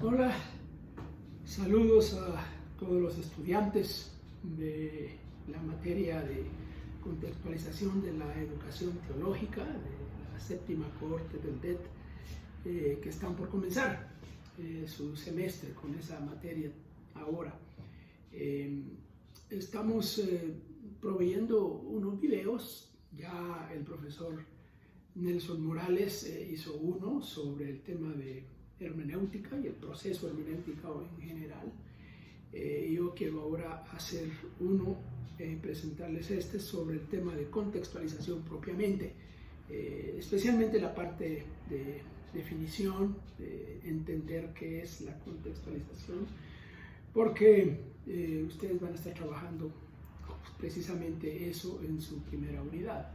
Hola, saludos a todos los estudiantes de la materia de contextualización de la educación teológica de la séptima cohorte del DET que están por comenzar su semestre con esa materia ahora. Estamos proveyendo unos videos. Ya el profesor Nelson Morales hizo uno sobre el tema de hermenéutica y el proceso hermenéutico en general. Yo quiero ahora hacer uno, presentarles sobre el tema de contextualización propiamente, especialmente la parte de definición, de entender qué es la contextualización, porque ustedes van a estar trabajando precisamente eso en su primera unidad.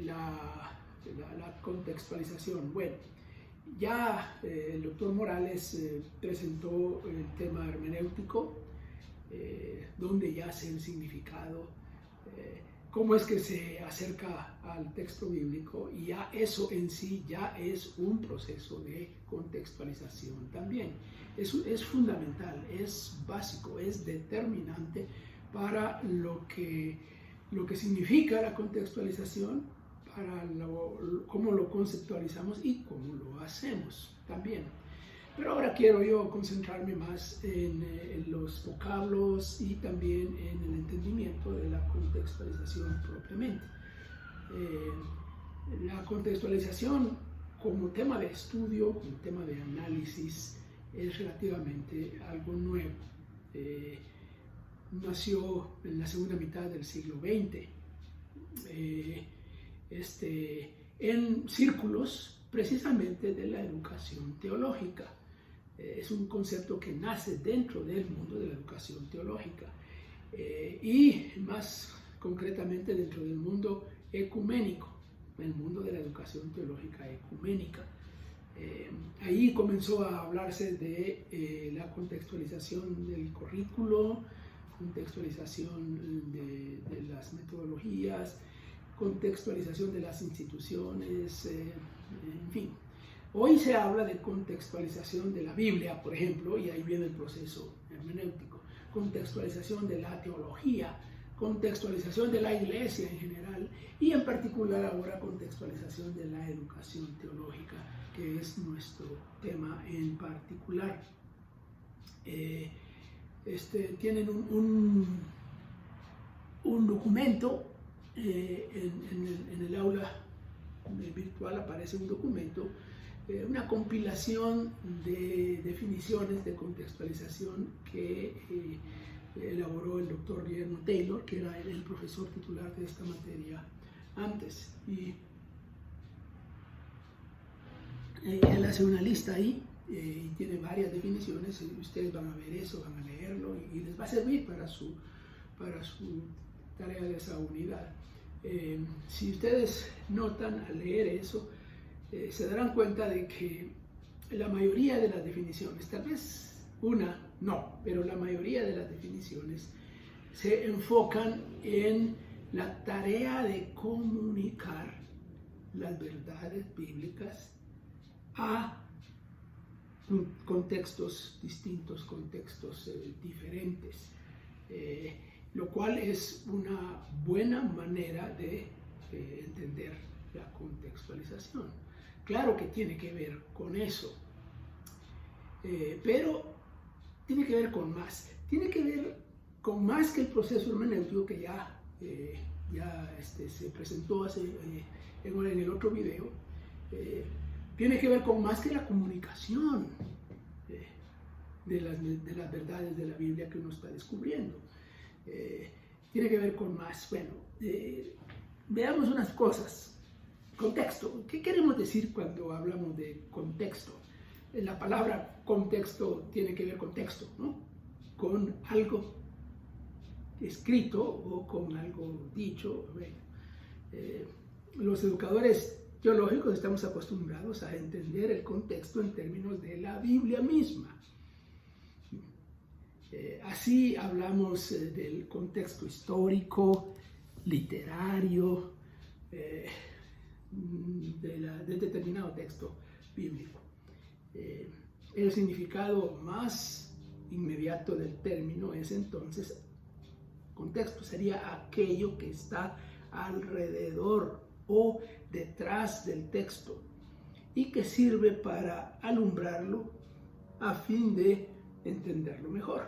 La contextualización. Bueno, ya el doctor Morales presentó el tema hermenéutico, donde yace el significado, cómo es que se acerca al texto bíblico, y ya eso en sí ya es un proceso de contextualización también. Es fundamental, es básico, es determinante para lo que significa la contextualización, para cómo lo conceptualizamos y cómo lo hacemos también. Pero ahora quiero yo concentrarme más en los vocablos y también en el entendimiento de la contextualización propiamente. La contextualización como tema de estudio, como tema de análisis, es relativamente algo nuevo. Nació en la segunda mitad del siglo XX. En círculos precisamente de la educación teológica. Es un concepto que nace dentro del mundo de la educación teológica y más concretamente dentro del mundo ecuménico, el mundo de la educación teológica ecuménica. Ahí comenzó a hablarse de la contextualización del currículo, contextualización de las metodologías, contextualización de las instituciones, en fin. Hoy se habla de contextualización de la Biblia, por ejemplo, y ahí viene el proceso hermenéutico. Contextualización de la teología, contextualización de la iglesia en general, y en particular ahora contextualización de la educación teológica, que es nuestro tema en particular. Tienen un documento. En el aula virtual aparece un documento, una compilación de definiciones de contextualización que elaboró el doctor Guillermo Taylor, que era el profesor titular de esta materia antes. Y él hace una lista ahí y tiene varias definiciones, y ustedes van a ver eso, van a leerlo y les va a servir para su tarea de esa unidad. Si ustedes notan al leer eso, se darán cuenta de que la mayoría de las definiciones, tal vez una no, pero la mayoría de las definiciones se enfocan en la tarea de comunicar las verdades bíblicas a contextos distintos, contextos diferentes. Lo cual es una buena manera de entender la contextualización. Claro que tiene que ver con eso, pero tiene que ver con más. Tiene que ver con más que el proceso hermenéutico que ya se presentó en el otro video. Tiene que ver con más que la comunicación de las verdades de la Biblia que uno está descubriendo. Tiene que ver con más. Bueno, veamos unas cosas. Contexto. ¿Qué queremos decir cuando hablamos de contexto? La palabra contexto tiene que ver con texto, ¿no? Con algo escrito o con algo dicho. Bueno, los educadores teológicos estamos acostumbrados a entender el contexto en términos de la Biblia misma. Así hablamos del contexto histórico, literario, de determinado texto bíblico. El significado más inmediato del término es entonces contexto, sería aquello que está alrededor o detrás del texto y que sirve para alumbrarlo a fin de entenderlo mejor.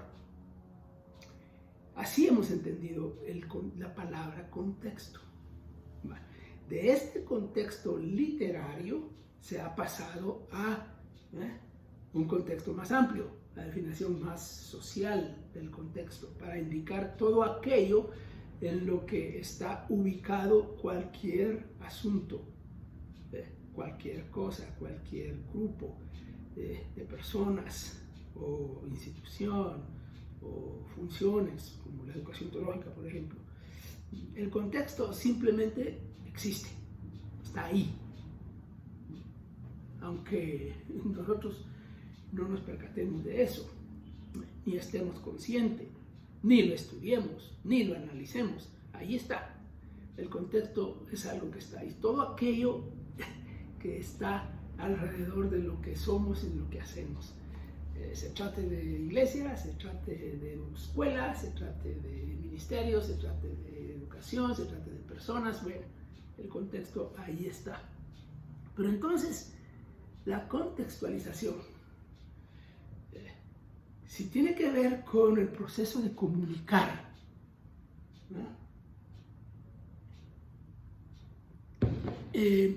Así hemos entendido la palabra contexto. De este contexto literario se ha pasado a un contexto más amplio, la definición más social del contexto, para indicar todo aquello en lo que está ubicado cualquier asunto, cualquier cosa, cualquier grupo de personas o institución o funciones, como la educación teológica, por ejemplo. El contexto simplemente existe, está ahí, aunque nosotros no nos percatemos de eso, ni estemos conscientes, ni lo estudiemos, ni lo analicemos. Ahí está. El contexto es algo que está ahí. Todo aquello que está alrededor de lo que somos y de lo que hacemos. Se trate de iglesia, se trate de escuela, se trate de ministerio, se trate de educación, se trate de personas. Bueno, el contexto ahí está. Pero entonces, la contextualización, si tiene que ver con el proceso de comunicar,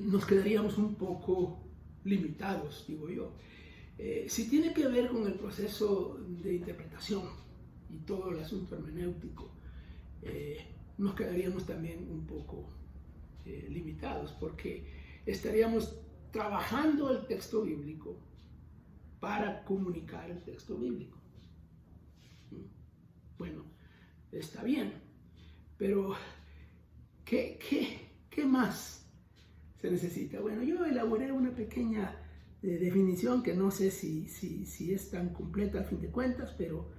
nos quedaríamos un poco limitados, digo yo. Si tiene que ver con el proceso de interpretación y todo el asunto hermenéutico, nos quedaríamos también un poco limitados, porque estaríamos trabajando el texto bíblico para comunicar el texto bíblico. Bueno, está bien, pero ¿qué más se necesita? Bueno, yo elaboré una pequeña definición que no sé si es tan completa al fin de cuentas, pero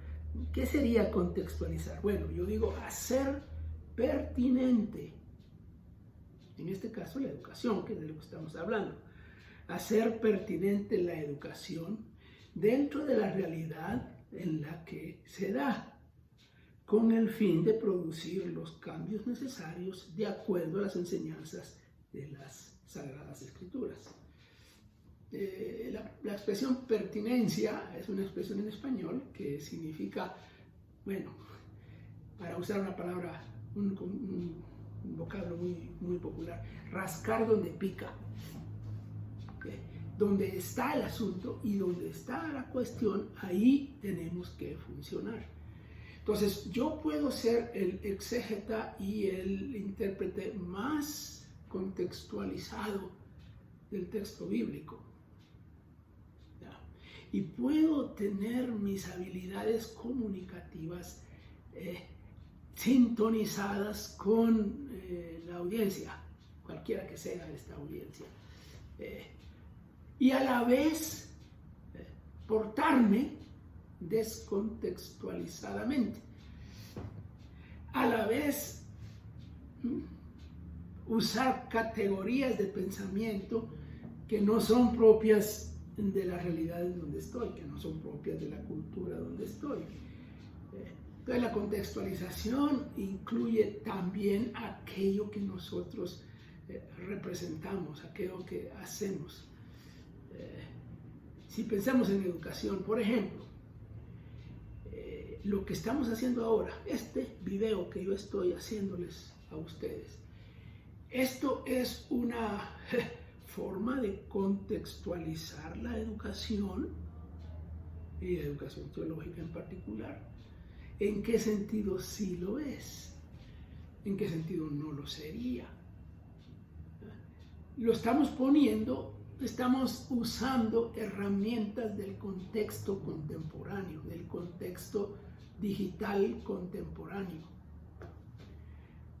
¿qué sería contextualizar? Bueno, yo digo hacer pertinente, en este caso la educación, que es de lo que estamos hablando, hacer pertinente la educación dentro de la realidad en la que se da, con el fin de producir los cambios necesarios de acuerdo a las enseñanzas de las Sagradas Escrituras. La expresión pertinencia es una expresión en español que significa, bueno, para usar una palabra, un vocablo muy popular, rascar donde pica. Donde está el asunto y donde está la cuestión, ahí tenemos que funcionar. Entonces, yo puedo ser el exégeta y el intérprete más contextualizado del texto bíblico. Y puedo tener mis habilidades comunicativas sintonizadas con la audiencia, cualquiera que sea esta audiencia. Y a la vez portarme descontextualizadamente. A la vez usar categorías de pensamiento que no son propias de la realidad en donde estoy, que no son propias de la cultura donde estoy. Entonces la contextualización incluye también aquello que nosotros representamos, aquello que hacemos. Si pensamos en educación, por ejemplo, lo que estamos haciendo ahora, este video que yo estoy haciéndoles a ustedes, esto es una forma de contextualizar la educación y la educación teológica en particular. ¿En qué sentido sí lo es? ¿En qué sentido no lo sería? Lo estamos poniendo, estamos usando herramientas del contexto contemporáneo, del contexto digital contemporáneo.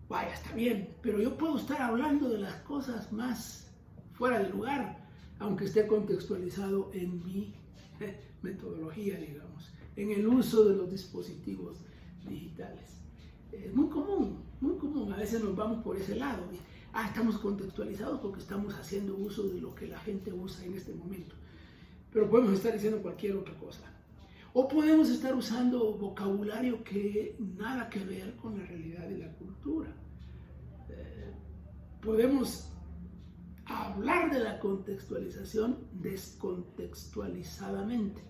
Vaya, está bien, pero yo puedo estar hablando de las cosas más fuera de lugar, aunque esté contextualizado en mi metodología, digamos, en el uso de los dispositivos digitales. Es muy común, a veces nos vamos por ese lado. Estamos contextualizados porque estamos haciendo uso de lo que la gente usa en este momento. pero podemos estar diciendo cualquier otra cosa. O podemos estar usando vocabulario que nada que ver con la realidad y la cultura. Podemos hablar de la contextualización descontextualizadamente.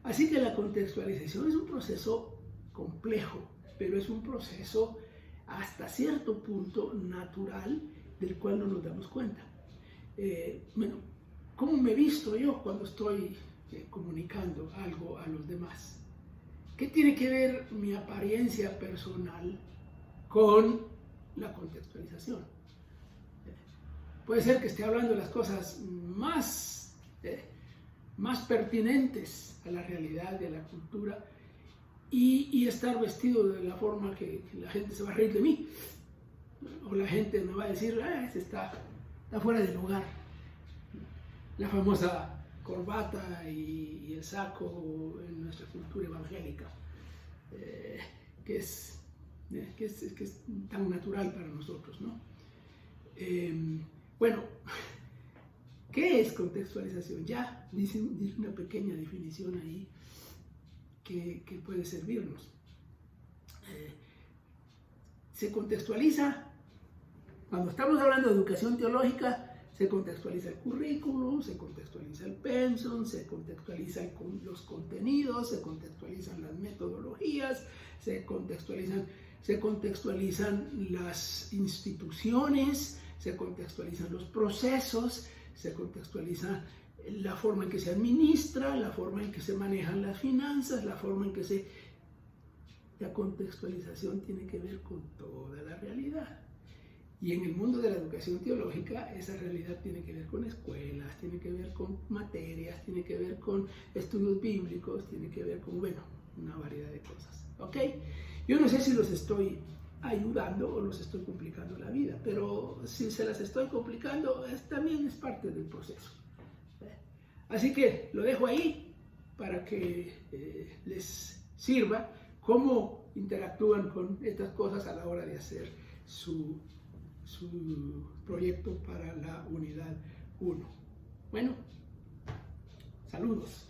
Así que la contextualización es un proceso complejo, pero es un proceso hasta cierto punto natural del cual no nos damos cuenta. Bueno, ¿cómo me visto yo cuando estoy comunicando algo a los demás? ¿Qué tiene que ver mi apariencia personal con la contextualización? Puede ser que esté hablando de las cosas más pertinentes a la realidad y a la cultura y estar vestido de la forma que la gente se va a reír de mí, o la gente me va a decir, ese está fuera de lugar. La famosa corbata y el saco en nuestra cultura evangélica, que es tan natural para nosotros, ¿no? Bueno, ¿qué es contextualización? Ya dice una pequeña definición ahí que puede servirnos. Se contextualiza, cuando estamos hablando de educación teológica, se contextualiza el currículum, se contextualiza el pensum, se contextualizan los contenidos, se contextualizan las metodologías, se contextualizan las instituciones, se contextualizan los procesos, se contextualiza la forma en que se administra, la forma en que se manejan las finanzas, la forma en que La contextualización tiene que ver con toda la realidad. Y en el mundo de la educación teológica, esa realidad tiene que ver con escuelas, tiene que ver con materias, tiene que ver con estudios bíblicos, tiene que ver con, bueno, una variedad de cosas. ¿Ok? Yo no sé si los estoy ayudando o los estoy complicando la vida, pero si se las estoy complicando, también es parte del proceso. Así que lo dejo ahí para que les sirva cómo interactúan con estas cosas a la hora de hacer su proyecto para la unidad 1. Bueno, saludos.